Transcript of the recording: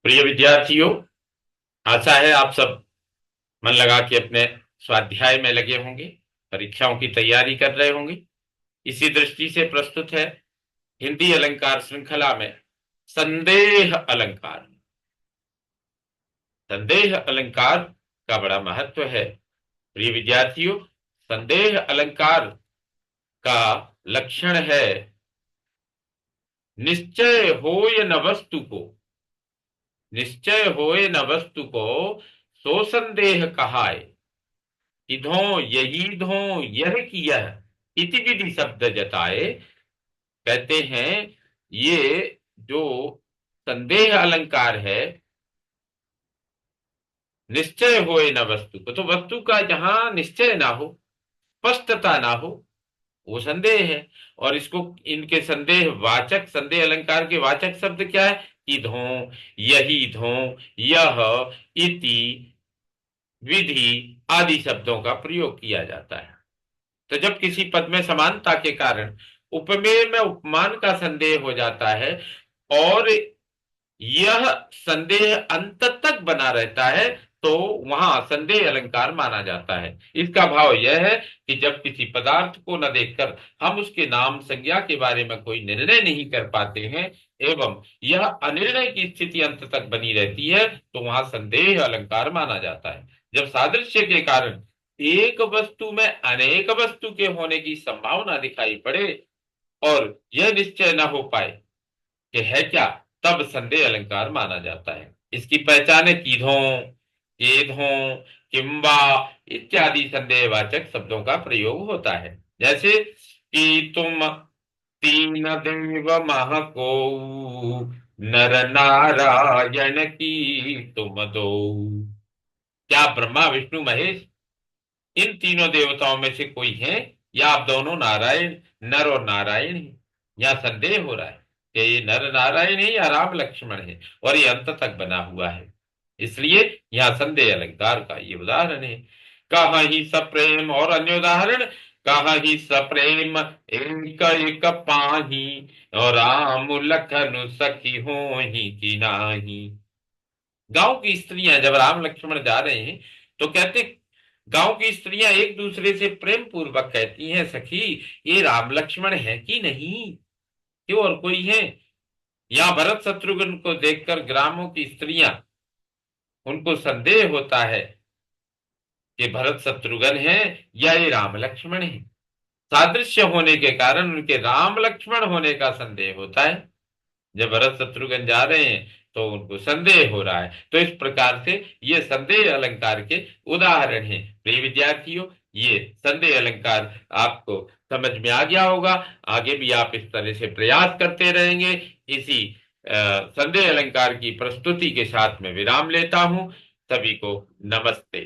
प्रिय विद्यार्थियों, आशा है आप सब मन लगा के अपने स्वाध्याय में लगे होंगे, परीक्षाओं की तैयारी कर रहे होंगे। इसी दृष्टि से प्रस्तुत है हिंदी अलंकार श्रृंखला में संदेह अलंकार। संदेह अलंकार का बड़ा महत्व है। प्रिय विद्यार्थियों, संदेह अलंकार का लक्षण है निश्चय होय न वस्तु को, निश्चय होए न वस्तु को सो संदेह कहाय, इधो यही धो यह की यह इति विधि शब्द जताए। कहते हैं ये जो संदेह अलंकार है, निश्चय होए न वस्तु को, तो वस्तु का जहां निश्चय ना हो, स्पष्टता ना हो, वो संदेह है। और इसको इनके संदेह वाचक, संदेह अलंकार के वाचक शब्द क्या है? इधो, यही धो, यह, इति, विधि आदि शब्दों का प्रयोग किया जाता है। तो जब किसी पद में समानता के कारण उपमेय में उपमान का संदेह हो जाता है और यह संदेह अंत तक बना रहता है, तो वहां संदेह अलंकार माना जाता है। इसका भाव यह है कि जब किसी पदार्थ को न देखकर हम उसके नाम संज्ञा के बारे में कोई निर्णय नहीं कर पाते हैं एवं यह अनिर्णय की स्थिति अंत तक बनी रहती है, तो वहां संदेह अलंकार माना जाता है। जब सादृश्य के कारण एक वस्तु में अनेक वस्तु के होने की संभावना दिखाई पड़े और यह निश्चय न हो पाए कि है क्या, तब संदेह अलंकार माना जाता है। इसकी पहचान कीधों, केधों, किंबा इत्यादि संदेहवाचक शब्दों का प्रयोग होता है। जैसे कि तुम तीन देव मह को, नर नारायण की तुम दो। क्या ब्रह्मा विष्णु महेश इन तीनों देवताओं में से कोई है, या आप दोनों नारायण, नर और नारायण हैं? यहाँ संदेह हो रहा है कि ये नर नारायण है या राम लक्ष्मण है, और ये अंत तक बना हुआ है। इसलिए यहाँ संदेह अलंकार का ये उदाहरण है। कहा ही सप्रेम, और अन्य उदाहरण, कहा ही सप्रेम एक एक पाही, और राम लखन सखी हो ही कि नाही। गांव की स्त्रियां जब राम लक्ष्मण जा रहे हैं तो कहते, गांव की स्त्रियां एक दूसरे से प्रेम पूर्वक कहती हैं, सखी ये राम लक्ष्मण है कि नहीं, क्यों और कोई है? या भरत शत्रुघ्न को देखकर ग्रामों की स्त्रियां, उनको संदेह होता है कि भरत शत्रुघ्न है या ये राम लक्ष्मण है। सादृश्य होने के कारण उनके राम लक्ष्मण होने का संदेह होता है। जब भरत शत्रुघ्न जा रहे हैं तो उनको संदेह हो रहा है। तो इस प्रकार से ये संदेह अलंकार के उदाहरण हैं। प्रिय विद्यार्थियों, ये संदेह अलंकार आपको समझ में आ गया होगा। आगे भी आप इस तरह से प्रयास करते रहेंगे। इसी संदेह अलंकार की प्रस्तुति के साथ में विराम लेता हूं। सभी को नमस्ते।